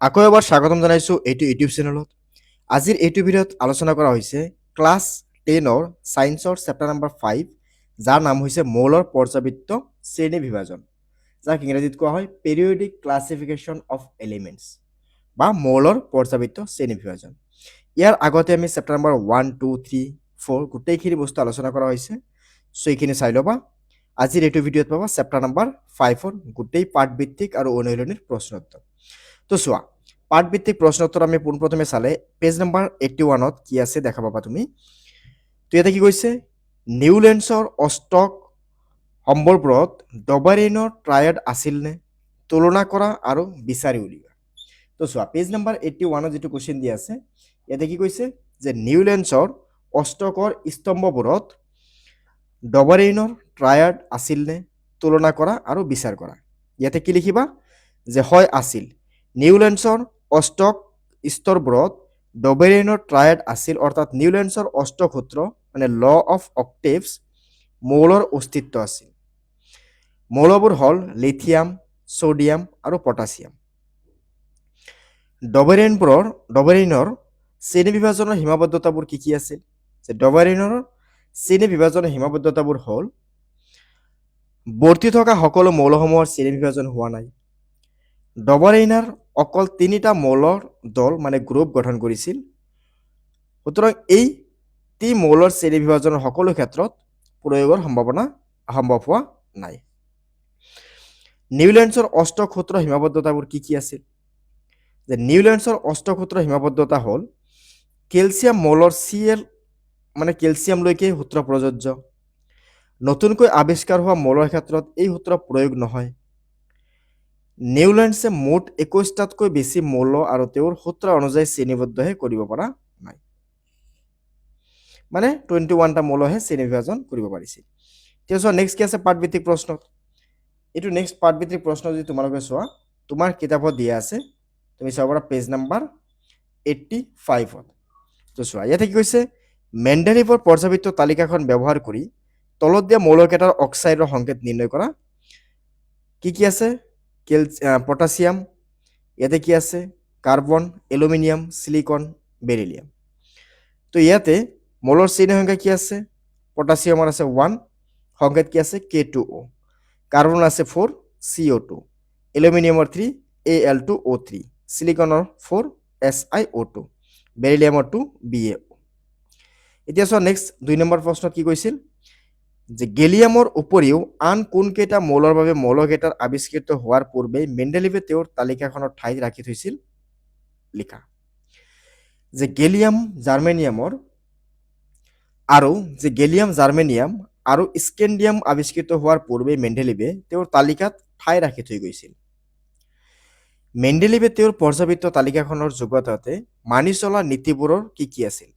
আকৌ এবাৰ স্বাগতম জনাইছোঁ এইটো ইউটিউব চেনেলত। আজিৰ এইটো ভিডিঅ'ত আলোচনা কৰা হৈছে ক্লাছ 10ৰ ছায়েন্সৰ চেপ্টাৰ নম্বৰ 5, যাৰ নাম হৈছে মৌলৰ পৰ্যাবৃত্ত শ্ৰেণী বিভাজন, যাক ইংৰাজীত কোৱা হয় পেৰিয়ডিক ক্লাছিফিকেশ্যন অফ এলিমেণ্টছ বা মৌলৰ পৰ্যাবৃত্ত শ্ৰেণী বিভাজন। ইয়াৰ আগতে আমি চেপ্টাৰ নম্বৰ 1, 2, 3, 4 গোটেইখিনি বস্তু আলোচনা কৰা হৈছে, চ' এইখিনি চাই ল'বা। আজিৰ এইটো ভিডিঅ'ত পাবা চেপ্টাৰ নম্বৰ 5ৰ গোটেই পাঠভিত্তিক আৰু অনুশীলনীৰ প্ৰশ্ন উত্তৰ। তো চোৱা, পাঠভিত্তিক প্ৰশ্ন উত্তৰ আমি পোনপ্ৰথমে চালে পেজ নম্বৰ 81ত কি আছে দেখা পাবা তুমি। তো ইয়াতে কি কৈছে, নিউলেন্সৰ অষ্টক সম্বলবোৰত ডবাৰেইনৰ ট্ৰায়াড আছিল নে, তুলনা কৰা আৰু বিচাৰি উলিওৱা। তো চোৱা, পেজ নম্বৰ 81ত যিটো কুৱেশ্যন দিয়া আছে, ইয়াতে কি কৈছে যে নিউলেন্সৰ অষ্টকৰ স্তম্ভবোৰত ডবাৰেইনৰ ট্ৰায়াড আছিল নে, তুলনা কৰা আৰু বিচাৰ কৰা। ইয়াতে কি লিখিবা যে হয় আছিল। নিউলেন্সৰ অষ্টক স্তৰবোৰত ডবেৰেইনৰ ট্ৰায়াড আছিল, অৰ্থাৎ নিউলেন্সৰ অষ্টক সূত্ৰ মানে ল অফ অক্টেভছ মৌলৰ অস্তিত্ব আছিল। মৌলবোৰ হ'ল লিথিয়াম, ছ'ডিয়াম আৰু পটাছিয়াম। ডবেৰেইনৰ শ্ৰেণী বিভাজনৰ সীমাবদ্ধতাবোৰ কি কি আছিল? যে ডবেৰেইনৰ শ্ৰেণী বিভাজনৰ সীমাবদ্ধতাবোৰ হ'ল বৰ্তি থকা সকলো মৌলসমূহৰ শ্ৰেণী বিভাজন হোৱা নাই। ডবাৰেইনাৰ অকল 3টা মৌলৰ দল মানে গ্ৰুপ গঠন কৰিছিল, সুতৰাং এই মৌলৰ শ্ৰেণী বিভাজনৰ সকলো ক্ষেত্ৰত প্ৰয়োগৰ সম্ভৱ হোৱা নাই। নিউলেন্সৰ অষ্টক সূত্ৰ সীমাবদ্ধতাবোৰ কি কি আছিল? যে নিউলেন্সৰ অষ্টক সূত্ৰ সীমাবদ্ধতা হ'ল কেলছিয়াম মৌলৰ Cl মানে কেলছিয়ামলৈকে সূত্ৰ প্ৰযোজ্য। নতুনকৈ আৱিষ্কাৰ হোৱা মৌলৰ ক্ষেত্ৰত এই সূত্ৰ প্ৰয়োগ নহয়। নিউলেন্সে মুঠ 21টাতকৈ বেছি মৌল আৰু তেওঁৰ সূত্ৰ অনুযায়ী শ্ৰেণীবদ্ধহে কৰিব পৰা নাই, মানে 21টা মৌলহে শ্ৰেণী বিভাজন কৰিব পাৰিছিল। এতিয়া চোৱা, নেক্সট কি আছে পাঠভিত্তিক প্ৰশ্ন। এইটো নেক্সট পাঠভিত্তিক প্ৰশ্ন যদি তোমালোকে চোৱা, তোমাৰ কিতাপত দিয়া আছে, তুমি চাব পাৰা পেজ নম্বৰ 85ত। তো চোৱা, ইয়াতে কি কৈছে, মেণ্ডেলিভৰ পৰ্যাবৃত্ত তালিকাখন ব্যৱহাৰ কৰি তলত দিয়া মৌলকেইটাৰ অক্সাইডৰ সংকেত নিৰ্ণয় কৰা। কি কি আছে? পটাছিয়াম, ইয়াতে কি আছে কাৰ্বন, এলুমিনিয়াম, সিলিকন, বেৰিলিয়াম। তো ইয়াতে মৌলৰ শ্ৰেণী সংখ্যা কি আছে? পটাছিয়ামৰ আছে 1, সংকেত কি আছে K2O, কাৰ্বন আছে 4, CO2, এলুমিনিয়ামৰ 3, Al2O3, সিলিকনৰ 4, SiO2, বেৰিলিয়ামৰ 2, BaO। এতিয়া চোৱা, নেক্সট 2 নম্বৰ প্ৰশ্নত কি কৈছিল যে গেলিয়ামৰ উপৰিও আন কোনকেইটা মৌলৰ বাবে মৌলকেইটাৰ আৱিষ্কৃত হোৱাৰ পূৰ্বে মেণ্ডেলিভে তেওঁৰ তালিকাখনৰ ঠাইত ৰাখি থৈছিল, লিখা। যে গেলিয়াম জাৰ্মেনিয়াম আৰু স্কেন্ডিয়াম আৱিষ্কৃত হোৱাৰ পূৰ্বে মেণ্ডেলিভে তেওঁৰ তালিকাত ঠাই ৰাখি থৈ গৈছিল। মেণ্ডেলিভে তেওঁৰ পৰ্যাবৃত্ত তালিকাখনৰ জৰিয়তে মানি চলা নীতিবোৰৰ কি কি আছিল?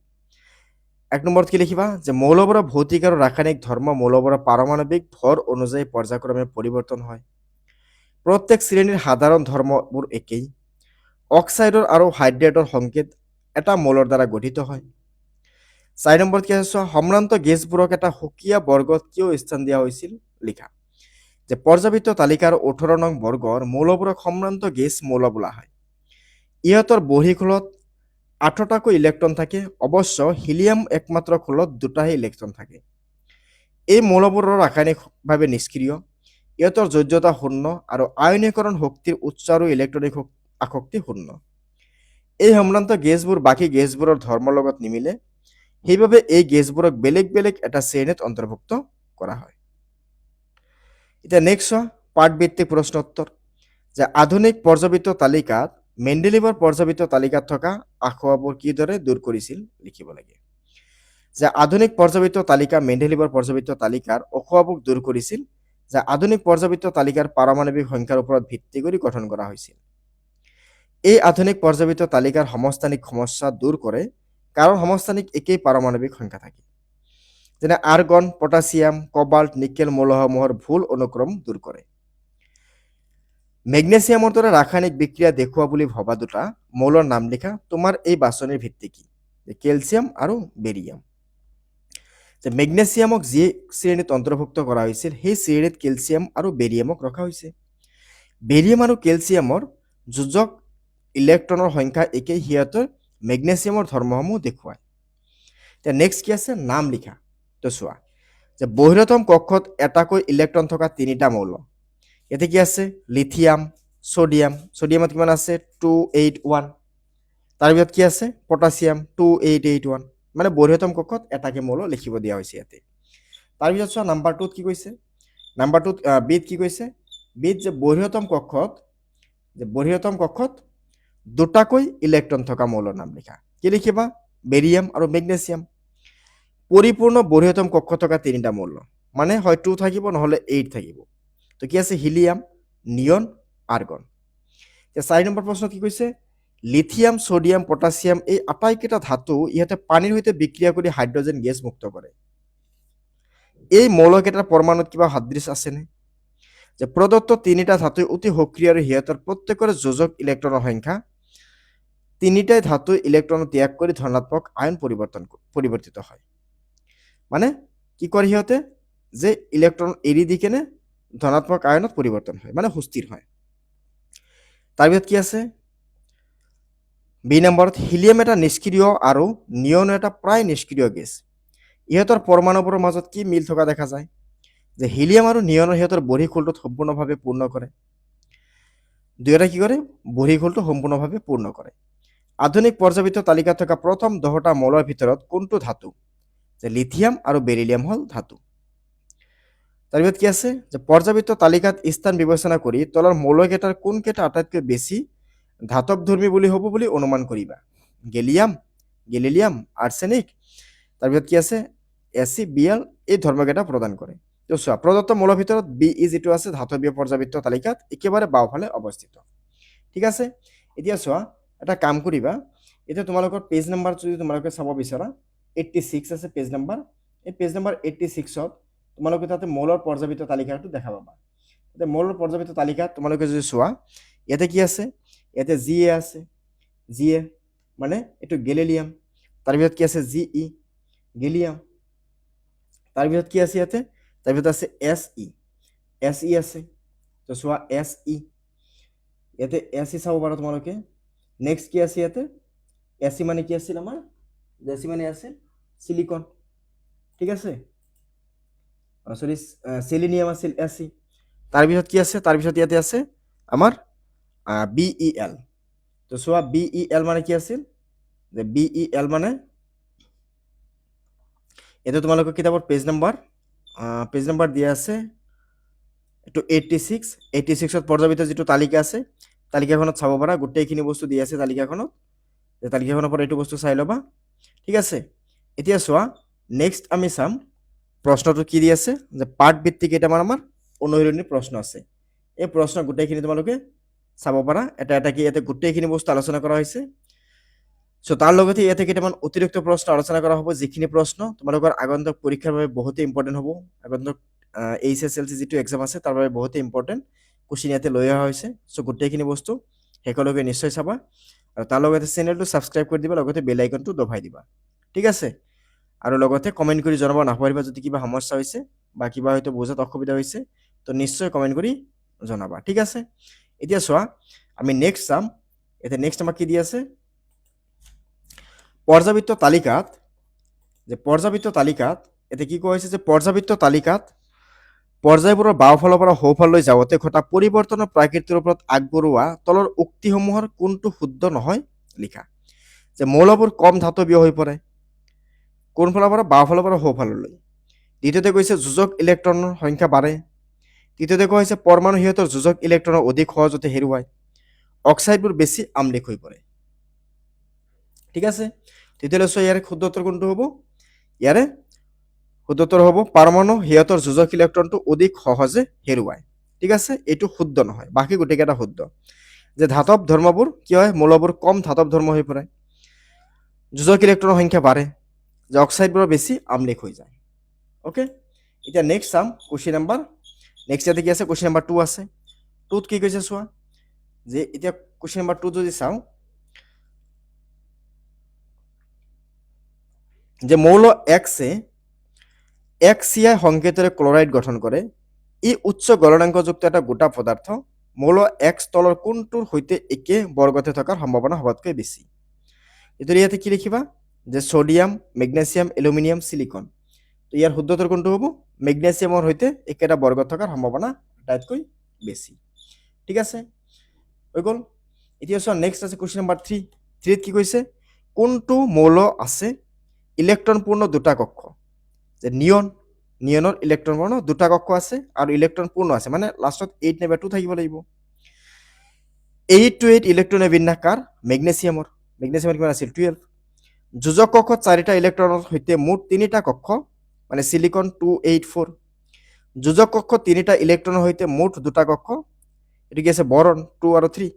1 নম্বৰত কি লিখিবা যে মৌলবোৰৰ ভৌতিক আৰু ৰাসায়নিক ধৰ্ম মৌলবোৰৰ পাৰমাণৱিক ভৰ অনুযায়ী পৰ্যায়ক্ৰমে পৰিৱৰ্তন হয়। প্ৰত্যেক শ্ৰেণীৰ সাধাৰণ ধৰ্মবোৰ একেই। অক্সাইডৰ আৰু হাইড্ৰেটৰ সংকেত এটা মৌলৰ দ্বাৰা গঠিত হয়। 4 নম্বৰত কি আছে, সম্ভ্ৰান্ত গেছবোৰক এটা সুকীয়া বৰ্গত কিয় স্থান দিয়া হৈছিল, লিখা। যে পৰ্যাবৃত্ত তালিকাৰ 18 নং বৰ্গৰ মৌলবোৰক সম্ভ্ৰান্ত গেছ মৌল বোলা হয়। ইহঁতৰ বহিঃখোলত 8টাকৈ ইলেক্ট্ৰন থাকে, অৱশ্য হিলিয়াম একমাত্ৰ খোলত 2টাহে ইলেক্ট্ৰন থাকে। এই মৌলবোৰৰ ৰাসায়নিকভাৱে নিষ্ক্ৰিয়, ইহঁতৰ যোজ্যতা 0 আৰু আয়নীকৰণ শক্তিৰ উচ্চ আৰু ইলেক্ট্ৰনিক আসক্তি 0। এই সম্ভ্ৰান্ত গেছবোৰ বাকী গেছবোৰৰ ধৰ্মৰ লগত নিমিলে, সেইবাবে এই গেছবোৰক বেলেগ বেলেগ এটা শ্ৰেণীত অন্তৰ্ভুক্ত কৰা হয়। এতিয়া নেক্সট চোৱা, পাঠভিত্তিক প্ৰশ্ন উত্তৰ। যে আধুনিক পৰ্যাবৃত্ত তালিকাত মেণ্ডেলিভৰ পৰ্যাবৃত্ত তালিকাত থকা আসোঁৱাহবোৰ কিদৰে দূৰ কৰিছিল, লিখিব লাগে। যে আধুনিক পৰ্যাবৃত্ত তালিকা মেণ্ডেলিভৰ পৰ্যাবৃত্ত তালিকাৰ আসোঁৱাহবোৰ দূৰ কৰিছিল, যে আধুনিক পৰ্যাবৃত্ত তালিকাৰ পাৰমাণৱিক সংখ্যাৰ ওপৰত ভিত্তি কৰি গঠন কৰা হৈছিল। এই আধুনিক পৰ্যাবৃত্ত তালিকাৰ সমস্থানিক সমস্যা দূৰ কৰে, কাৰণ সমস্থানিক একেই পাৰমাণৱিক সংখ্যা থাকে। যেনে আৰ্গন, পটাছিয়াম, কবাল্ট, নিকেল মৌলসমূহৰ ভুল অনুক্ৰম দূৰ কৰে। মেগনেছিয়ামৰ দৰে ৰাসায়নিক বিক্ৰিয়া দেখুওৱা বুলি ভবা 2টা মৌলৰ নাম লিখা। তোমাৰ এই বাছনিৰ ভিত্তি কি? কেলছিয়াম আৰু বেৰিয়াম। যে মেগনেছিয়ামক যি শ্ৰেণীত অন্তৰ্ভুক্ত কৰা হৈছিল, সেই শ্ৰেণীত কেলছিয়াম আৰু বেৰিয়ামক ৰখা হৈছে। বেৰিয়াম আৰু কেলছিয়ামৰ যোজক ইলেক্ট্ৰনৰ সংখ্যা একেই সিহঁতৰ মেগনেছিয়ামৰ ধৰ্মসমূহ দেখুৱায়। এতিয়া নেক্সট কি আছে, নাম লিখা। তো চোৱা যে বহিৰতম কক্ষত এটাকৈ ইলেক্ট্ৰন থকা তিনিটা মৌল। ইয়াতে কি আছে, লিথিয়াম, ছডিয়াম, ছডিয়ামত কিমান আছে 281, তাৰপিছত কি আছে পটাছিয়াম 2881, মানে বহিৰতম কক্ষত এটাকে মৌল লিখিব দিয়া হৈছে ইয়াতে। তাৰপিছত চোৱা নাম্বাৰ 2ত কি কৈছে, নাম্বাৰ 2ত বিত কি কৈছে, বিত যে বহিৰতম কক্ষত দুটাকৈ ইলেক্ট্ৰন থকা মৌলৰ নাম লিখা। কি লিখিবা, বেৰিয়াম আৰু মেগনেছিয়াম। পৰিপূৰ্ণ বহিৰতম কক্ষ থকা তিনিটা মৌল, মানে হয় 2 থাকিব নহ'লে 8 থাকিব। তো কি আছে, হিলিয়াম, নিয়ন, আৰ্গন। এতিয়া 4 নম্বৰ প্ৰশ্ন কি কৈছে, লিথিয়াম, ছডিয়াম, পটাছিয়াম এই আটাইকেইটা ধাতু ইহঁতে পানীৰ সৈতে বিক্ৰিয়া কৰি হাইড্ৰজেন গেছ মুক্ত কৰে। এই মৌলকেইটাৰ পৰমাণুত কিবা সাদৃশ আছেনে? যে প্ৰদত্ত তিনিটা ধাতুই অতি সক্ৰিয় আৰু সিহঁতৰ প্ৰত্যেকৰে যোজক ইলেক্ট্ৰনৰ সংখ্যা, তিনিটাই ধাতু ইলেক্ট্ৰন ত্যাগ কৰি ধনাত্মক আয়ন পৰিৱৰ্তিত হয়। মানে কি কৰে সিহঁতে, যে ইলেক্ট্ৰন এৰি দি কেনে ধনাত্মক আয়নত পৰিৱৰ্তন হয়, মানে সুস্থিৰ হয়। তাৰপিছত কি আছে, বি নম্বৰত হিলিয়াম এটা নিষ্ক্ৰিয় আৰু নিয়ন এটা প্ৰায় নিষ্ক্ৰিয় গেছ। ইহঁতৰ পৰমাণুবোৰৰ মাজত কি মিল থকা দেখা যায়, যে হিলিয়াম আৰু নিয়নৰ সিহঁতৰ বহিঃখোলটোত সম্পূৰ্ণভাৱে পূৰ্ণ কৰে। দুয়োটা কি কৰে, বহিঃখোলটো সম্পূৰ্ণভাৱে পূৰ্ণ কৰে। আধুনিক পৰ্যাবৃত্ত তালিকাত থকা প্ৰথম 10টা মৌলৰ ভিতৰত কোনটো ধাতু, যে লিথিয়াম আৰু বেৰিলিয়াম হ'ল ধাতু। তাৰপিছত কি আছে, যে পৰ্যাবৃত্ত তালিকাত স্থান বিবেচনা কৰি তলৰ মৌলকেইটাৰ কোনকেইটা আটাইতকৈ বেছি ধাতৱধৰ্মী বুলি হ'ব বুলি অনুমান কৰিবা। গেলিয়াম, গেলিলিয়াম, আৰ্ছেনিক, তাৰপিছত কি আছে Ag, Bl এই ধৰ্মকেইটা প্ৰদান কৰে। তো চোৱা প্ৰদত্ত মৌলৰ ভিতৰত Be যিটো আছে ধাতৱীয় পৰ্যাবৃত্ত তালিকাত একেবাৰে বাওঁফালে অৱস্থিত। ঠিক আছে, এতিয়া চোৱা এটা কাম কৰিবা, এতিয়া তোমালোকৰ পেজ নাম্বাৰ যদি তোমালোকে চাব বিচৰা 86 আছে পেজ নাম্বাৰ, এই পেজ নাম্বাৰ 86ত তোমালোকে তাতে মৌলৰ পৰ্যাবৃত্ত তালিকাটো দেখা পাবা। তাতে মৌলৰ পৰ্যাবৃত্ত তালিকাত তোমালোকে যদি চোৱা, ইয়াতে কি আছে, ইয়াতে Ga আছে, Ga মানে এইটো গেলিলিয়াম, তাৰপিছত কি আছে Ge, গেলিয়াম, তাৰপিছত কি আছে ইয়াতে, তাৰপিছত আছে Se আছে। তো চোৱা Se, ইয়াতে Se চাব পাৰা তোমালোকে। নেক্সট কি আছে ইয়াতে, Se মানে কি আছিল আমাৰ, Se মানে আছিল সিলিকন। ঠিক আছে, সৰি সেলিনিয়াম আছিল Se। তাৰপিছত কি আছে, তাৰপিছত ইয়াতে আছে আমাৰ Bel। তো চোৱা Bel মানে কি আছিল, যে Bel মানে এটা তোমালোকৰ কিতাপৰ পেজ নাম্বাৰ দিয়া আছে, এইটো 86ত পৰ্যাবৃত্ত যিটো তালিকা আছে তালিকাখনত চাব পাৰা, গোটেইখিনি বস্তু দিয়া আছে তালিকাখনত, তালিকাখনৰ পৰা এইটো বস্তু চাই ল'বা। ঠিক আছে, এতিয়া চোৱা নেক্সট আমি চাম প্ৰশ্নটো কি দি আছে, যে পাঠ ভিত্তিক কেইটামান আমাৰ অনুশীলনী প্ৰশ্ন আছে। এই প্ৰশ্ন গোটেইখিনি তোমালোকে চাব পাৰা, এটা এটাকে ইয়াতে গোটেইখিনি বস্তু আলোচনা কৰা হৈছে। চ' তাৰ লগতে ইয়াতে কেইটামান অতিৰিক্ত প্ৰশ্ন আলোচনা কৰা হ'ব, যিখিনি প্ৰশ্ন তোমালোকৰ আগন্তুক পৰীক্ষাৰ বাবে বহুতেই ইম্পৰ্টেণ্ট হ'ব। আগন্তুক HSLC যিটো এক্সাম আছে তাৰ বাবে বহুতেই ইম্পৰ্টেণ্ট কুৱেশ্যন ইয়াতে লৈ অহা হৈছে। চ' গোটেইখিনি বস্তু শেষলৈকে নিশ্চয় চাবা, আৰু তাৰ লগতে চেনেলটো ছাবস্ক্ৰাইব কৰি দিবা, লগতে বেল আইকনটো দবাই দিবা। ঠিক আছে, আৰু লগতে কমেণ্ট কৰি জনাব নাপাহৰিবা যদি কিবা সমস্যা হৈছে বা কিবা হয়তো বুজাত অসুবিধা হৈছে, তো নিশ্চয় কমেণ্ট কৰি জনাবা। ঠিক আছে, এতিয়া চোৱা আমি নেক্সট চাম, এতিয়া নেক্সট আমাক কি দি আছে, পৰ্যাবৃত্ত তালিকাত এতিয়া কি কোৱা হৈছে, যে পৰ্যাবৃত্ত তালিকাত পৰ্যায়বোৰৰ বাওঁফালৰ পৰা সোঁফাললৈ যাওঁতে ঘটা পৰিৱৰ্তনৰ প্ৰাকৃতিৰ ওপৰত আগবঢ়োৱা তলৰ উক্তিসমূহৰ কোনটো শুদ্ধ নহয় লিখা। যে মৌলবোৰ কম ধাতৱীয় হৈ পৰে, কোনফালৰ পৰা, বাওঁফালৰ পৰা সোঁফাললৈ। দ্বিতীয়তে কৈছে যোজক ইলেক্ট্ৰনৰ সংখ্যা বাঢ়ে। তৃতীয়তে কোৱা হৈছে পৰমাণু সিহঁতৰ যোজক ইলেক্ট্ৰনৰ অধিক সহজতে হেৰুৱায়। অক্সাইডবোৰ বেছি আম্লিক হৈ পৰে। ঠিক আছে, তেতিয়াহ'লে চোৱা ইয়াৰে শুদ্ধ উত্তৰ কোনটো হ'ব, ইয়াৰে শুদ্ধ উত্তৰ হ'ব পৰমাণু সিহঁতৰ যোজক ইলেক্ট্ৰনটো অধিক সহজে হেৰুৱায়। ঠিক আছে, এইটো শুদ্ধ নহয়, বাকী গোটেইকেইটা শুদ্ধ। যে ধাতৱ ধৰ্মবোৰ কি হয়, মৌলবোৰ কম ধাতৱ ধৰ্ম হৈ পৰে, যোজক ইলেক্ট্ৰনৰ সংখ্যা বাঢ়ে, যে অক্সাইডবোৰ বেছি আম্লিক হৈ যায়। অ'কে, এতিয়া নেক্সট চাম কুৱেশ্যন নাম্বাৰ, নেক্সট ইয়াতে কি আছে, কুৱেশ্যন নাম্বাৰ 2 আছে। 2ত কি কৈছে চোৱা, যে এতিয়া কুৱেশ্যন নাম্বাৰ 2 যদি চাওঁ, যে মৌল এক্সে XCI সংকেতেৰে ক্লৰাইড গঠন কৰে। ই উচ্চ গলনাংকযুক্ত এটা গোটা পদাৰ্থ মৌল এক্স তলৰ কোনটোৰ সৈতে একে বৰ্গতে থকাৰ সম্ভাৱনা সবাতকৈ বেছি? এইটো ইয়াতে কি লিখিবা যে ছডিয়াম, মেগনেছিয়াম, এলুমিনিয়াম, সিলিকন। তো ইয়াৰ শুদ্ধ উত্তৰ কোনটো হ'ব? মেগনেছিয়ামৰ সৈতে একেটা বৰ্গত থকাৰ সম্ভাৱনা আটাইতকৈ বেছি। ঠিক আছে, হৈ গ'ল। এতিয়া চোৱা নেক্সট আছে কুৱেশ্যন নম্বৰ 3। 3ত কি কৈছে? কোনটো মৌল আছে ইলেক্ট্ৰনপূৰ্ণ দুটা কক্ষ? যে নিয়নৰ ইলেক্ট্ৰনপূৰ্ণ দুটা কক্ষ আছে আৰু ইলেক্ট্ৰন পূৰ্ণ আছে, মানে লাষ্টত 8 নাইবা 2 থাকিব লাগিব। 8 to 8 ইলেক্ট্ৰনে বিন্যাস কাৰ? মেগনেছিয়ামৰ কিমান আছিল? 12। যোজক কক্ষত 4টা ইলেক্ট্ৰনৰ সৈতে মুঠ 3টা কক্ষ, মানে সিলিকন 284। যোজক কক্ষত 3টা ইলেক্ট্ৰনৰ সৈতে মুঠ 2টা কক্ষ, এটো কি আছে? বৰন 2 আৰু 3।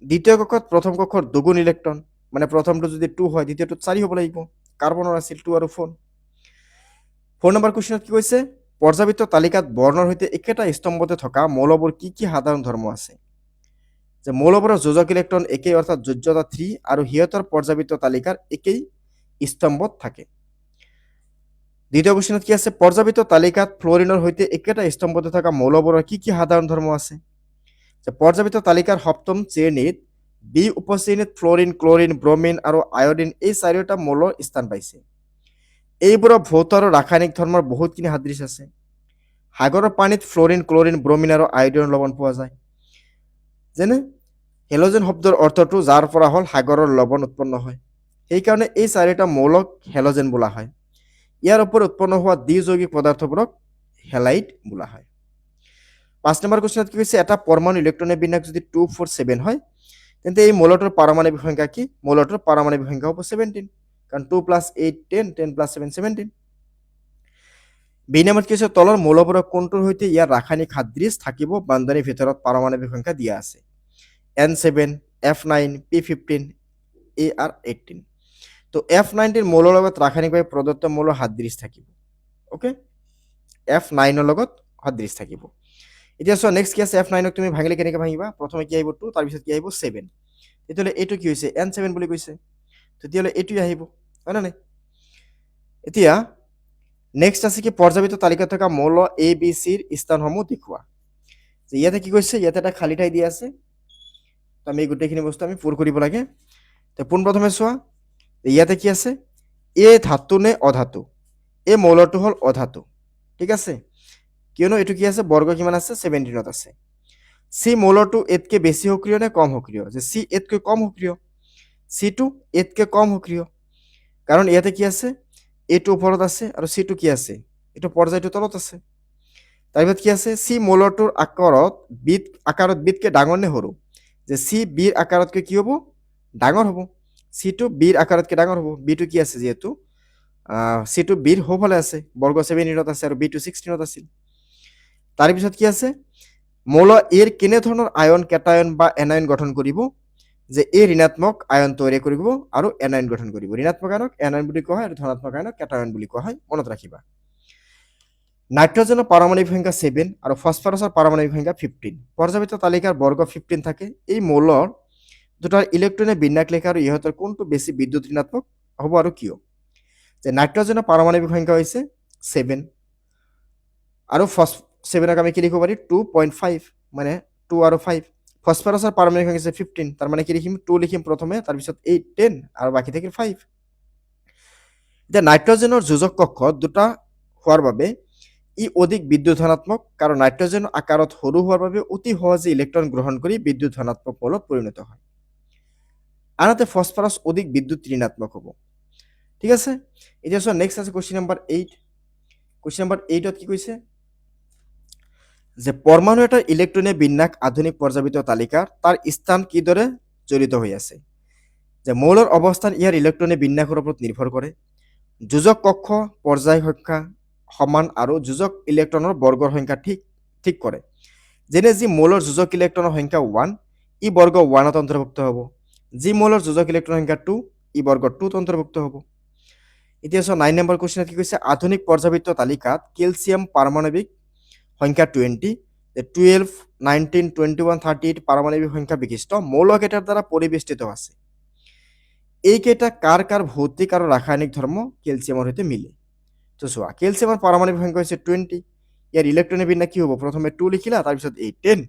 দ্বিতীয় কক্ষত প্ৰথম কক্ষৰ দুগুণ ইলেক্ট্ৰন, মানে প্ৰথমটো যদি 2 হয় দ্বিতীয়টো 4 হ'ব লাগিব। কাৰ্বনৰ আছিল 2 আৰু 4। 4 নম্বৰ কুৱেশ্যনত কি কৈছে? পৰ্যাবৃত্ত তালিকাত বৰ্ণৰ সৈতে একেটা স্তম্ভতে থকা মৌলবোৰ কি কি সাধাৰণ ধৰ্ম আছে? যে মৌলবোৰৰ যোজক ইলেক্ট্ৰন একেই, অৰ্থাৎ যোজ্যতা 3, আৰু সিহঁতৰ পৰ্যাবৃত্ত তালিকাৰ একেই স্তম্ভত থাকে। দ্বিতীয় কুৱেশ্যনত কি আছে? পৰ্যাবৃত্ত তালিকাত ফ্ল'ৰিনৰ সৈতে একেটা স্তম্ভতে থকা মৌলবোৰৰ কি কি সাধাৰণ ধৰ্ম আছে? যে পৰ্যাবৃত্ত তালিকাৰ সপ্তম শ্ৰেণীত বি উপশ্ৰেণীত ফ্ল'ৰিন, ক্লৰিন, ব্ৰমিন আৰু আয়ডিন এই 4টা মৌলৰ স্থান পাইছে। এইবোৰৰ ভৌত আৰু ৰাসায়নিক ধৰ্মৰ বহুতখিনি সাদৃশ্য আছে। সাগৰৰ পানীত ফ্ল'ৰিন, ক্লৰিন, ব্ৰমিন আৰু আয়ডিনৰ লৱণ পোৱা যায়। যেনে হেল'জেন শব্দৰ অৰ্থটো যাৰ পৰা হ'ল সাগৰৰ লৱণ উৎপন্ন হয়, সেইকাৰণে এই 4টা মৌলক হেল'জেন বোলা হয়। ইয়াৰ ওপৰত উৎপন্ন হোৱা দ্বিযৌগিক পদাৰ্থবোৰক হেলাইট বোলা হয়। 5 নম্বৰ কুৱেশ্যনত কি কৈছে? এটা পৰমাণু ইলেক্ট্ৰনৰ বিন্যাস যদি 2 4 7 হয়, তেন্তে এই মৌলটোৰ পাৰমাণৱিক সংখ্যা কি? মৌলটোৰ পাৰমাণৱিক সংখ্যা হ'ব 17, কাৰণ 2 + 8 10, 10 + 7 17। বি নম্বৰত কি হৈছে? তলৰ মৌলবোৰৰ কোনটোৰ সৈতে ইয়াৰ ৰাসায়নিক সাদৃশ্য থাকিব বান্ধনিৰ ভিতৰত পাৰমাণৱিক সংখ্যা দিয়া আছে? N7, F9, P15, AR18। তো F19 মৌলৰ লগত ৰাসায়নিকভাৱে প্ৰদত্ত মৌলৰ সাদৃশ্য থাকিব। অ'কে, F9ৰ লগত সাদৃশ্য থাকিব। এতিয়া চোৱা নেক্সট কি আছে? F9ক তুমি ভাঙিলে কেনেকৈ ভাঙিবা? প্ৰথমে কি আহিব? 2, তাৰপিছত কি আহিব? 7। তেতিয়াহ'লে এইটো কি হৈছে? N7 বুলি কৈছে, তেতিয়াহ'লে এইটোৱে আহিব, হয় নে নাই? এতিয়া নেক্সট আছে কি? পৰ্যাবৃত্ত তালিকাত থকা মৌল এ বি চিৰ স্থানসমূহ দেখুওৱা। যে ইয়াতে কি কৈছে? ইয়াতে এটা খালী ঠাই দিয়া আছে, তো আমি গোটেইখিনি বস্তু আমি পূৰ কৰিব লাগে। তো পোনপ্ৰথমে চোৱা, ইয়াতে কি আছে? এ ধাতু নে অধাতু? এই মৌলটো হ'ল অধাতু, ঠিক আছে, কিয়নো এইটো কি আছে? বৰ্গ কিমান আছে? 17ত আছে। চি মৌলটো এতকৈ বেছি সক্ৰিয় নে কম সক্ৰিয়? যে চি এতকৈ কম সক্ৰিয়, চিটো এতকৈ কম সক্ৰিয়, কাৰণ ইয়াতে কি আছে? এইটো ওপৰত আছে আৰু চিটো কি আছে? এইটো পৰ্যায়টো তলত আছে। তাৰপিছত কি আছে? চি মৌলটোৰ আকাৰত বিতকৈ ডাঙৰ নে সৰু? যে চি বিৰ আকাৰতকৈ কি হ'ব? ডাঙৰ হ'ব। চিটো বিৰ আকাৰতকৈ ডাঙৰ হ'ব। বিটো কি আছে? যিহেতু চিটো বিৰ সোঁফালে আছে, বৰ্গ 17ত আছে, আৰু বিটো 16ত আছিল। তাৰপিছত কি আছে? মৌল এৰ কেনেধৰণৰ আয়ন, কেটায়ন বা এনায়ন গঠন কৰিব? যে এই ঋণাত্মক আয়ন তৈৰি কৰিব আৰু এনায়ন গঠন কৰিব। ঋণাত্মক আয়নক এনায়ন বুলি কোৱা হয় আৰু ধনাত্মক আয়নক কেটায়ন বুলি কোৱা হয়, মনত ৰাখিবা। নাইট্ৰজেনৰ পাৰমাণৱিক সংখ্যা 7 আৰু ফসফৰাছৰ পাৰমাণৱিক সংখ্যা 15। পৰ্যাবৃত্ত তালিকাৰ বৰ্গ 15 থাকে। এই মৌলৰ দুটাৰ ইলেক্ট্ৰনে বিন্যাস লেখা আৰু ইহঁতৰ কোনটো বেছি বিদ্যুৎ ঋণাত্মক হ'ব আৰু কিয়? যে নাইট্ৰজেনৰ পাৰমাণৱিক সংখ্যা হৈছে 7 আৰু 7ক আমি কি লিখিব পাৰি? 2.5, মানে 2 আৰু 5। ফসফৰাসৰ পাৰমাণৱিক সংখ্যা 15, তাৰ মানে কি লিখিম? 2 লিখিম প্ৰথমে, তাৰপিছত 8, 10 আৰু বাকী থাকিল 5। এতিয়া নাইট্ৰজেনৰ যোজক কক্ষ দুটা হোৱাৰ বাবে ই অধিক বিদ্যুৎ ধনাত্মক, কাৰণ নাইট্ৰজেনৰ আকাৰত সৰু হোৱাৰ বাবে অতি সহজে ইলেক্ট্ৰন গ্ৰহণ কৰি বিদ্যুৎ ধনাত্মক মৌলত পৰিণত হয়। আনহাতে ফসফৰাস অধিক বিদ্যুৎ ঋণাত্মক হ'ব। ঠিক আছে, এতিয়া চোৱা নেক্সট আছে কুৱেশ্যন নম্বৰ 8। কুৱেশ্যন নম্বৰ 8ত কি কৈছে? যে পৰমাণু এটাৰ ইলেক্ট্ৰনীয় বিন্যাস আধুনিক পৰ্যাবৃত্ত তালিকাৰ তাৰ স্থান কিদৰে জড়িত হৈ আছে? যে মৌলৰ অৱস্থান ইয়াৰ ইলেক্ট্ৰনীয় বিন্যাসৰ ওপৰত নিৰ্ভৰ কৰে। যোজক কক্ষ পৰ্যায় সংখ্যা সমান আৰু যোজক ইলেক্ট্ৰনৰ বৰ্গৰ সংখ্যা ঠিক কৰে। যেনে যি মৌলৰ যোজক ইলেক্ট্ৰনৰ সংখ্যা 1, ই বৰ্গ 1ত অন্তৰ্ভুক্ত হ'ব। যি মৌলৰ যোজক ইলেক্ট্ৰনৰ সংখ্যা 2, ই বৰ্গ 2ত অন্তৰ্ভুক্ত হ'ব। এতিয়া চোৱা 9 নম্বৰ কুৱেশ্যনত কি কৈছে? আধুনিক পৰ্যাবৃত্ত তালিকাত কেলছিয়াম পাৰমাণৱিক সংখ্যা 20, 12, 19, 21, 38 পাৰমাণৱিক সংখ্যা বিশিষ্ট মৌলকেইটাৰ দ্বাৰা পৰিবেষ্টিত আছে। এইকেইটা কাৰ কাৰ ভৌতিক আৰু ৰাসায়নিক ধৰ্ম কেলছিয়ামৰ সৈতে মিলে? তো চোৱা, কেলছিয়ামৰ পাৰমাণৱিক সংখ্যা হৈছে 20, ইয়াৰ ইলেক্ট্ৰনীয় বিন্যাস কি হ'ব? প্ৰথমে 2 লিখিলা, তাৰপিছত 8, 10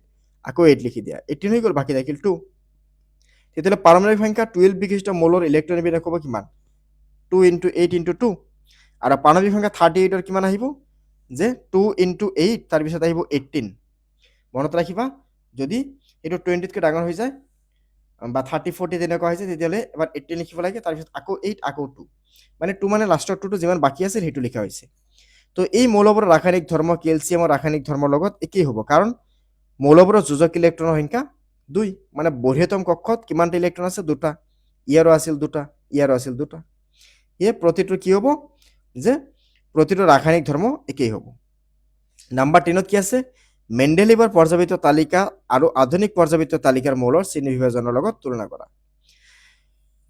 আকৌ 8 লিখি দিয়া, 18 হৈ গ'ল, বাকী থাকিল 2। তেতিয়াহ'লে পাৰমাণৱিক সংখ্যা 12 বিশিষ্ট মৌলৰ ইলেক্ট্ৰন বিন্যাস হ'ব কিমান? 2 × 8 × 2। আৰু পাৰমাণৱিক সংখ্যা 38ৰ কিমান আহিব? যে 2 × 8 তাৰপিছত আহিব 18। মনত ৰাখিবা, যদি এইটো 20তকৈ ডাঙৰ হৈ যায় বা 30 40 তেনেকুৱা হৈছে, তেতিয়াহ'লে এবাৰ 18 লিখিব লাগে, তাৰপিছত আকৌ 8 আকৌ 2, মানে 2 মানে লাষ্টৰ 2টো যিমান বাকী আছিল সেইটো লিখা হৈছে। তো এই মৌলবোৰৰ ৰাসায়নিক ধৰ্ম কেলছিয়ামৰ ৰাসায়নিক ধৰ্মৰ লগত একেই হ'ব, কাৰণ মৌলবোৰৰ যোজক ইলেক্ট্ৰনৰ সংখ্যা 2, মানে বঢ়িয়াতম কক্ষত কিমানটা ইলেক্ট্ৰন আছে? 2টা। ইয়াৰো আছিল 2টা, ইয়াৰো আছিল 2টা। সেয়ে প্ৰতিটোৰ কি হ'ব? যে প্ৰতিটো ৰাসায়নিক ধৰ্ম একেই হ'ব। নাম্বাৰ 10ত কি আছে? মেণ্ডেলিভৰ পৰ্যাবৃত্ত তালিকা আৰু আধুনিক পৰ্যাবৃত্ত তালিকাৰ মৌলৰ শ্ৰেণী বিভাজনৰ লগত তুলনা কৰা।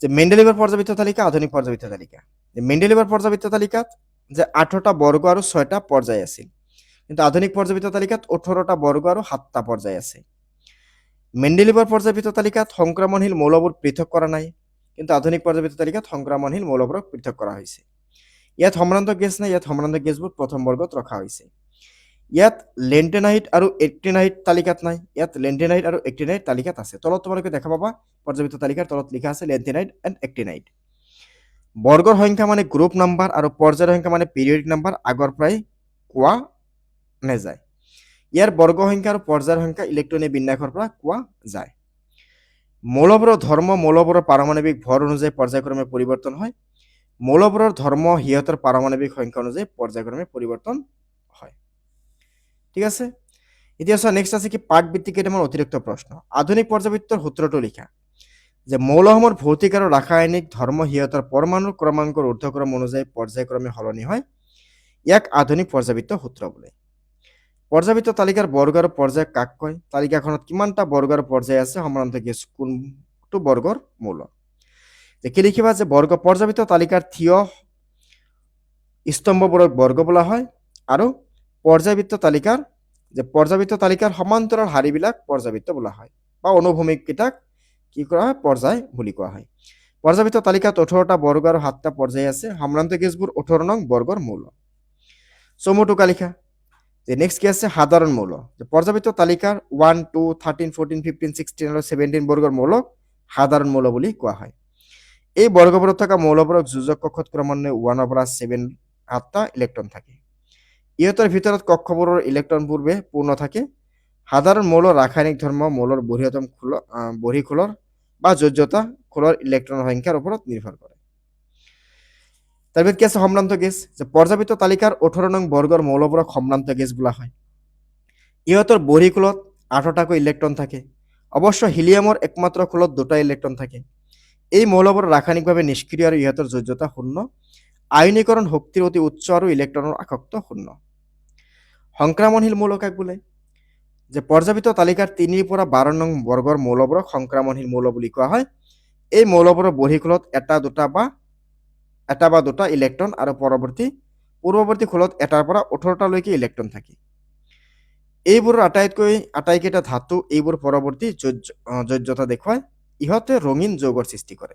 যে মেণ্ডেলিভৰ পৰ্যাবৃত্ত তালিকা, আধুনিক পৰ্যাবৃত্ত তালিকা। মেণ্ডেলিভৰ পৰ্যাবৃত্ত তালিকাত যে 8টা বৰ্গ আৰু 6টা পৰ্যায় আছিল, কিন্তু আধুনিক পৰ্যাবৃত্ত তালিকাত 18টা বৰ্গ আৰু 7টা পৰ্যায় আছে। মেণ্ডেলিভৰ পৰ্যাবৃত্ত তালিকাত সংক্ৰমণশীল মৌলবোৰ পৃথক কৰা নাই, কিন্তু আধুনিক পৰ্যাবৃত্ত তালিকাত সংক্ৰমণশীল মৌলবোৰক পৃথক কৰা হৈছে। ইয়াত সম্ভ্ৰান্ত গেছ নাই, ইয়াত সম্ভ্ৰান্ত গেছবোৰ প্ৰথম বৰ্গত ৰখা হৈছে। ইয়াত লেণ্টেনাইট আৰু এক্টিনাইট তালিকাত নাই, ইয়াত লেণ্টেনাইট আৰু এক্টিনাইট তালিকাত আছে। তলত তোমালোকে দেখা পাবা, পৰ্যাবৃত্ত তালিকাৰ তলত লিখা আছে লেণ্টেনাইট এণ্ড এক্টিনাইট। বৰ্গৰ সংখ্যা মানে গ্ৰুপ নাম্বাৰ আৰু পৰ্যায়ৰ সংখ্যা মানে পিৰিয়ডিক নাম্বাৰ আগৰ পৰাই কোৱা নাযায়। ইয়াৰ বৰ্গ সংখ্যা আৰু পৰ্যায়ৰ সংখ্যা ইলেক্ট্ৰনিক বিন্যাসৰ পৰা কোৱা যায়। মৌলবোৰৰ ধৰ্ম মৌলবোৰৰ পাৰমাণৱিক ভৰ অনুযায়ী পৰ্যায়ক্ৰমে পৰিৱৰ্তন হয়। মৌলবোৰৰ ধৰ্ম সিহঁতৰ পাৰমাণৱিক সংখ্যা অনুযায়ী পৰ্যায়ক্ৰমে পৰিৱৰ্তন হয়। ঠিক আছে, এতিয়া চোৱা, নেক্সট আছে কি পাঠ ভিত্তিক কেইটামান অতিৰিক্ত প্ৰশ্ন। আধুনিক পৰ্যাবৃত্তৰ সূত্ৰটো লিখা। যে মৌলসমূহৰ ভৌতিক আৰু ৰাসায়নিক ধৰ্ম সিহঁতৰ পৰমাণুৰ ক্ৰমাংকৰ ঊৰ্ধ্বক্ৰম অনুযায়ী পৰ্যায়ক্ৰমে সলনি হয়, ইয়াক আধুনিক পৰ্যাবৃত্ত সূত্ৰ বোলে। পৰ্যাবৃত্ত তালিকাৰ বৰ্গ আৰু পৰ্যায় কাক কয়? তালিকাখনত কিমানটা বৰ্গ আৰু পৰ্যায় আছে? সম্ভ্ৰান্ত গেছ কোনটো বৰ্গৰ মৌল? যে কি লিখিবা? যে বৰ্গ পৰ্যাবৃত্ত তালিকাৰ থিয় স্তম্ভবোৰক বৰ্গ বোলা হয়, আৰু পৰ্যাবৃত্ত তালিকাৰ সমান্তৰাল শাৰীবিলাক পৰ্যাবৃত্ত বোলা হয়, বা অনুভূমিক কেইটাক কি কৰা হয়? পৰ্যায় বুলি কোৱা হয়। পৰ্যাবৃত্ত তালিকাত 18টা বৰ্গ আৰু 7টা পৰ্যায় আছে। সম্ভ্ৰান্ত গেছবোৰ 18 নং বৰ্গৰ মৌল। চমু টোকা লিখা। যে নেক্সট কি আছে? সাধাৰণ মৌল। পৰ্যাবৃত্ত তালিকাৰ 1 2 13 14 15 16 আৰু 17 বৰ্গৰ মৌলক সাধাৰণ মৌল বুলি কোৱা হয়। এই বৰ্গবোৰত থকা মৌলবোৰক যোজক কক্ষত ক্ৰমান্বয়ে 1 পৰা 7টা ইলেক্ট্ৰন থাকে। ইহঁতৰ ভিতৰত কক্ষবোৰৰ ইলেক্ট্ৰন পূৰ্বে পূৰ্ণ থাকে। সাধাৰণ মৌলৰ ৰাসায়নিক ধৰ্ম মৌলৰ বহিঃখোলৰ বা যোজ্যতা খোলৰ ইলেক্ট্ৰনৰ সংখ্যাৰ ওপৰত নিৰ্ভৰ কৰে। তাৰপিছত কি আছে? সম্ভ্ৰান্ত গেছ। যে পৰ্যাবৃত্ত তালিকাৰ 18 নং বৰ্গৰ মৌলবোৰক সম্ভ্ৰান্ত গেছ বোলা হয়। ইহঁতৰ বহিঃখোলত 8টাকৈ ইলেক্ট্ৰন থাকে। অৱশ্য হিলিয়ামৰ একমাত্ৰ খোলত 2টা ইলেক্ট্ৰন থাকে। এই মৌলবোৰ ৰাসায়নিকভাৱে নিষ্ক্ৰিয় আৰু ইহঁতৰ যোজ্যতা শূন্য। আয়নীকৰণ শক্তিৰ অতি উচ্চ আৰু ইলেক্ট্ৰনৰ আসক্ত শূন্য। সংক্ৰামণশীল মৌল কাক বোলে? যে পৰ্যাবৃত্ত তালিকাৰ 3 পৰা 12 নং বৰ্গৰ মৌলবোৰক সংক্ৰামণশীল মৌল বুলি কোৱা হয়। এই মৌলবোৰৰ বহিঃখোলত এটা বা দুটা ইলেক্ট্ৰন আৰু পূৰ্বৱৰ্তী খোলত 1টাৰ পৰা 18টালৈকে ইলেক্ট্ৰন থাকে। এইবোৰৰ আটাইকেইটা ধাতু এইবোৰ পৰৱৰ্তী যোজ্যতা দেখুৱায়। ইহঁতে ৰঙীন যৌগৰ সৃষ্টি কৰে।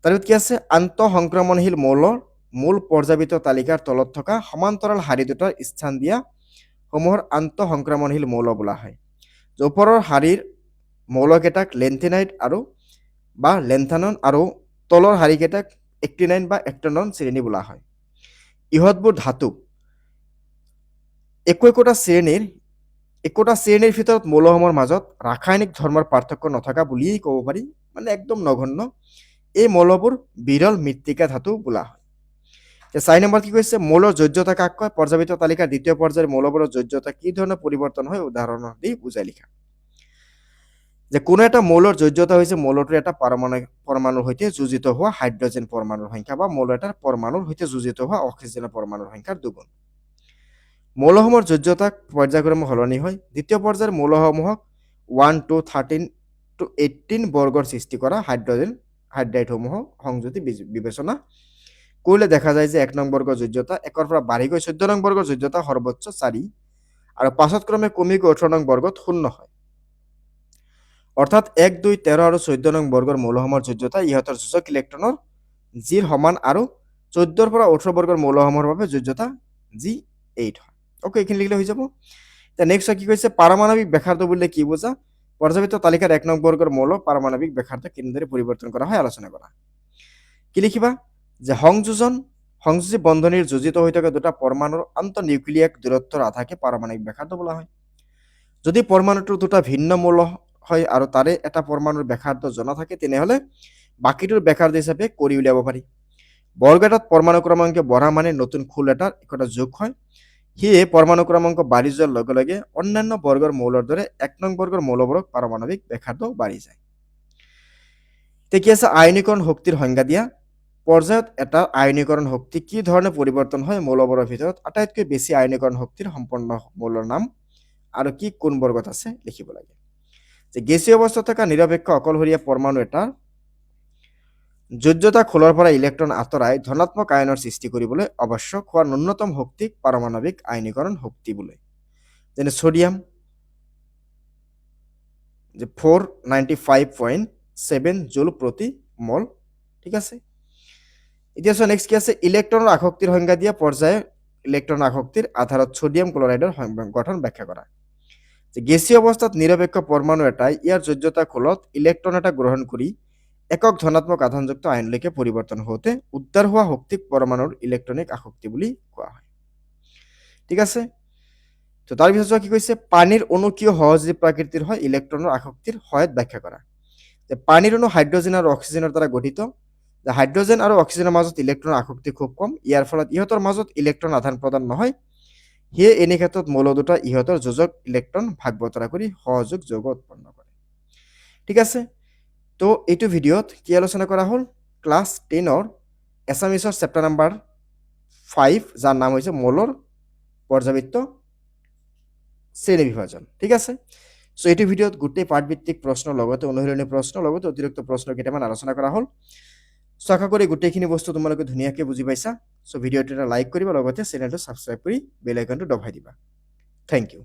তাৰপিছত কি আছে? আন্তঃসংক্ৰমণশীল মৌলৰ মূল পৰ্যাবৃত্ত তালিকাৰ তলত থকা সমান্তৰাল শাৰী দুটাৰ স্থান দিয়া সমূহৰ আন্তঃসংক্ৰমণশীল মৌল বোলা হয়। ওপৰৰ শাৰীৰ মৌলকেইটাক লেণ্টেনাইট বা লেন্থানন আৰু তলৰ শাৰীকেইটাক এক্টিনাইন বা এক্টেনন শ্ৰেণী বোলা হয়। ইহঁতবোৰ ধাতু। একোটা শ্ৰেণীৰ ভিতৰত মৌলসমূহৰ মাজত ৰাসায়নিক ধৰ্মৰ পাৰ্থক্য নথকা বুলিয়েই ক'ব পাৰি, মানে একদম নগণ্য। এই মৌলবোৰ বিৰল মৃত্তিকা ধাতু বোলা হয়। 4 নম্বৰত কি কৈছে? মৌলৰ যোজ্যতা কাক কয়? পৰ্যাবৃত্ত তালিকাৰ দ্বিতীয় পৰ্যায়ৰ মৌলবোৰৰ যোজ্যতা কি ধৰণৰ পৰিৱৰ্তন হয়? উদাহৰণ দি বুজাই লিখা। যে কোনো এটা মৌলৰ যোজ্যতা হৈছে মৌলটোৰ এটা পৰমাণুৰ সৈতে যোজিত হোৱা হাইড্ৰজেন পৰমাণুৰ সংখ্যা বা মৌল এটাৰ পৰমাণুৰ সৈতে যোজিত হোৱা অক্সিজেনৰ পৰমাণুৰ সংখ্যাৰ দুগুণ। মৌলসমূহৰ যোজ্যতা পৰ্যায়ক্ৰমে সলনি হয়। দ্বিতীয় পৰ্যায়ৰ মৌলসমূহক 1 2 13 to 18 বৰ্গৰ সৃষ্টি কৰা হাইড্ৰাইডসমূহক সংযুতি বিবেচনা কৰিলে দেখা যায় যে 1 নং বৰ্গৰ যোজ্যতা 1ৰ পৰা বাঢ়ি গৈ 14 নং বৰ্গৰ যোজ্যতা সৰ্বোচ্চ 4 আৰু পাছত ক্ৰমে কমি গৈ 18 নং বৰ্গত 0 হয়। অৰ্থাৎ 1 2 13 আৰু 14 নং বৰ্গৰ মৌলসমূহৰ যোজ্যতা ইহঁতৰ যোজক ইলেক্ট্ৰনৰ জিৰ সমান, আৰু 14ৰ পৰা 18 বৰ্গৰ মৌলসমূহৰ বাবে যোজ্যতা G8 হয়। অ'কে, এইখিনি লিখিলে হৈ যাব। নেক্সট কি কৈছে পারমাণবিক ব্যাসার্ধ বললে কি বোঝা পর্যাবৃত্ত তালিকার 1 নং বর্গের মৌল পারমাণবিক ব্যাসার্ধ কেন্দ্রে পরিবর্তন করা হয় আলোচনা করা কি লিখিবা যে সংযোজী বন্ধনীর যোজিত হয়ে থাকা দুটা পরমাণুর আন্তঃনিউক্লিয়াক দূৰত্বৰ আধাকে পাৰমাণবিক ব্যাসাৰ্ধ বলা হয় যদি পৰমাণুটোৰ দুটা ভিন্ন মৌল হয় আৰু তাৰে এটা পৰমাণুৰ ব্যাসাৰ্ধ জনা থাকে তেনেহলে বাকিটোৰ ব্যাসাৰ্ধ হিচাপে কৰি উলিয়াব পাৰি বৰ্গ এটাত পৰমাণু ক্ৰমাঙ্ক বঢ়া মানে নতুন খোল এটাৰ একটা যোগ হয় সেয়ে পৰমাণু ক্ৰমাঙ্ক বাঢ়ি যোৱাৰ লগে লগে অন্যান্য বৰ্গৰ মৌলৰ দৰে 1 নং বৰ্গৰ মৌলবোৰক পাৰমাণবিক ব্যাসাৰ্ধ বাঢ়ি যায় কি আছে আয়নীকৰণ শক্তিৰ সংজ্ঞা দিয়া পৰ্যায়ত এটা আয়নীকৰণ শক্তি কি ধৰণে পৰিৱৰ্তন হয় মৌলবোৰৰ ভিতৰত আটাইতকৈ বেছি আয়নীকৰণ শক্তিৰ সম্পন্ন মৌলৰ নাম আৰু কি কোন বৰ্গত আছে লিখিব লাগে যে গেছীয় অৱস্থাত থকা নিৰপেক্ষ অকলশৰীয়া পৰমাণু এটাৰ যোজ্যতা খোলৰ পৰা ইলেক্ট্ৰন আঁতৰাই ধনাত্মক আয়নৰ সৃষ্টি কৰিবলৈ আৱশ্যক হোৱা ন্যূনতম শক্তিক পাৰমাণৱিক আয়নীকৰণ শক্তি বোলে যেনে সোডিয়াম যে 495.7 জুল প্ৰতি মল ঠিক আছে এতিয়া চোৱা নেক্সট কি আছে ইলেক্ট্ৰনৰ আসক্তিৰ সংজ্ঞা দিয়া পৰ্যায়ে ইলেক্ট্ৰন আসক্তিৰ আধাৰত সোডিয়াম ক্লোৰাইডৰ গঠন ব্যাখ্যা কৰা যে গেছীয় অৱস্থাত নিৰপেক্ষ পৰমাণু এটাই ইয়াৰ যোজ্যতা খোলত ইলেক্ট্ৰন এটা গ্ৰহণ কৰি একক ধনাত্মক আধানযুক্ত আয়নলৈকে পৰিৱৰ্তন হওঁতে উদ্ধাৰ হোৱা শক্তিক পৰমাণুৰ ইলেক্ট্ৰনিক আসক্তি বুলি কোৱা হয় ঠিক আছে তো তাৰ পিছত কি কৈছে পানীৰ অণু কিয় সহজীৱ প্ৰাকৃতিৰ হয় ইলেক্ট্ৰনৰ আসক্তিৰ সহায়ত ব্যাখ্যা কৰা যে পানীৰ অণু হাইড্ৰজেন আৰু অক্সিজেনৰ দ্বাৰা গঠিত যে হাইড্ৰজেন আৰু অক্সিজেনৰ মাজত ইলেক্ট্ৰনৰ আসক্তি খুব কম ইয়াৰ ফলত ইহঁতৰ মাজত ইলেক্ট্ৰন আদান প্ৰদান নহয় সেয়ে এনে ক্ষেত্ৰত মৌল দুটা ইহঁতৰ যোজক ইলেক্ট্ৰন ভাগ বতৰা কৰি সহযোগ যৌগ উৎপন্ন কৰে ঠিক আছে তো এইটো ভিডিঅ'ত কি আলোচনা কৰা হ'ল ক্লাছ 10ৰ এছামিছৰ চেপ্টাৰ নাম্বাৰ 5 যাৰ নাম হৈছে মৌলৰ পৰ্যাবৃত্ত শ্ৰেণী বিভাজন ঠিক আছে সো এইটো ভিডিঅ'ত গোটেই পাঠভিত্তিক প্ৰশ্নৰ লগতে অনুশীলনী প্ৰশ্নৰ লগতে অতিৰিক্ত প্ৰশ্ন কেইটামান আলোচনা কৰা হ'ল সো আশা কৰি গোটেইখিনি বস্তু তোমালোকে ধুনীয়াকৈ বুজি পাইছা সো ভিডিঅ'টো এটা লাইক কৰিবা লগতে চেনেলটো ছাবস্ক্ৰাইব কৰি বেল আইকনটো দবাই দিবা থেংক ইউ